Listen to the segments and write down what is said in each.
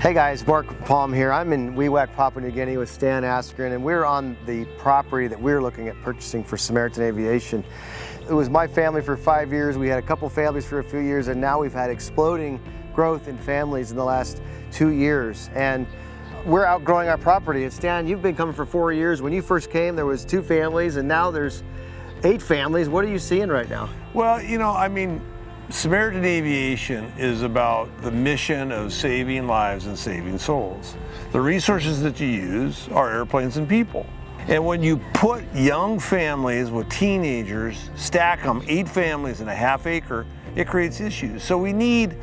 Hey guys, Mark Palm here. I'm in Wewak, Papua New Guinea with Stan Askren, and we're on the property that we're looking at purchasing for Samaritan Aviation. It was my family for 5 years. We had a couple families for a few years, and now we've had exploding growth in families in the last 2 years. And we're outgrowing our property. And Stan, you've been coming for 4 years. When you first came, there was 2 families, and now there's 8 families. What are you seeing right now? Well, Samaritan Aviation is about the mission of saving lives and saving souls. The resources that you use are airplanes and people. And when you put young families with teenagers, stack them, 8 families in a half acre, it creates issues. So we need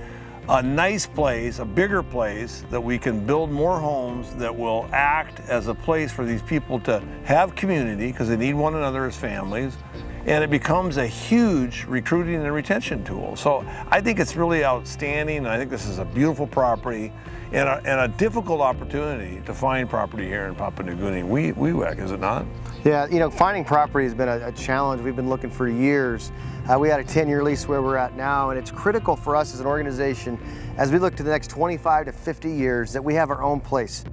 a nice place, a bigger place that we can build more homes that will act as a place for these people to have community because they need one another as families. And it becomes a huge recruiting and retention tool. So I think it's really outstanding. And I think this is a beautiful property and a difficult opportunity to find property here in Papua New Guinea. Wewak, is it not? Yeah, finding property has been a challenge. We've been looking for years. We had a 10-year lease where we're at now, and it's critical for us as an organization as we look to the next 25 to 50 years that we have our own place.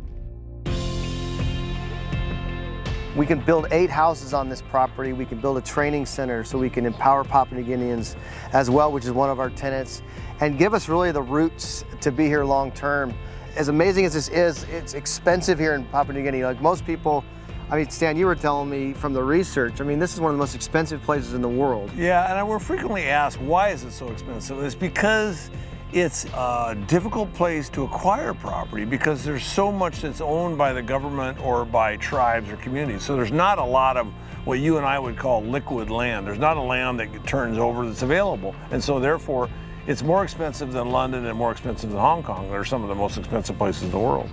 We can build 8 houses on this property. We can build a training center so we can empower Papua New Guineans as well, which is one of our tenants, and give us really the roots to be here long term. As amazing as this is, it's expensive here in Papua New Guinea. Like most people, Stan, you were telling me from the research, this is one of the most expensive places in the world. Yeah, and we're frequently asked, why is it so expensive? It's because it's a difficult place to acquire property because there's so much that's owned by the government or by tribes or communities. So there's not a lot of what you and I would call liquid land. There's not a land that turns over that's available. And so therefore, it's more expensive than London and more expensive than Hong Kong. They're some of the most expensive places in the world.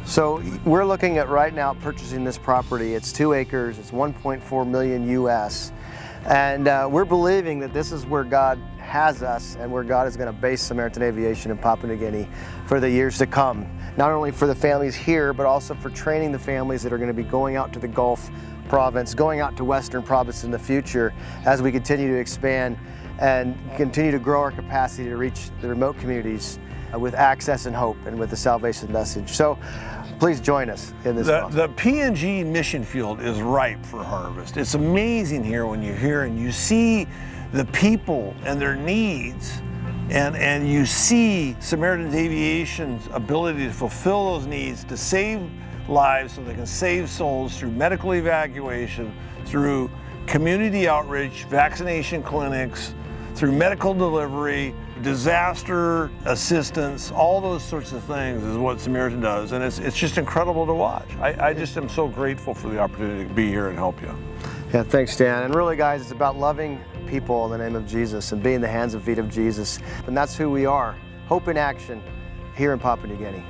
So we're looking at right now purchasing this property. It's 2 acres, it's 1.4 million US. And we're believing that this is where God has us and where God is going to base Samaritan Aviation in Papua New Guinea for the years to come. Not only for the families here, but also for training the families that are going to be going out to the Gulf province, going out to Western province in the future as we continue to expand and continue to grow our capacity to reach the remote communities with access and hope and with the salvation message. So please join us in this. The PNG mission field is ripe for harvest. It's amazing here when you're here and you see the people and their needs, and you see Samaritan Aviation's ability to fulfill those needs, to save lives so they can save souls through medical evacuation, through community outreach, vaccination clinics, through medical delivery, disaster assistance, all those sorts of things is what Samaritan does, and it's just incredible to watch. I just am so grateful for the opportunity to be here and help you. Yeah, thanks, Stan. And really, guys, it's about loving people in the name of Jesus and being the hands and feet of Jesus. And that's who we are. Hope in action here in Papua New Guinea.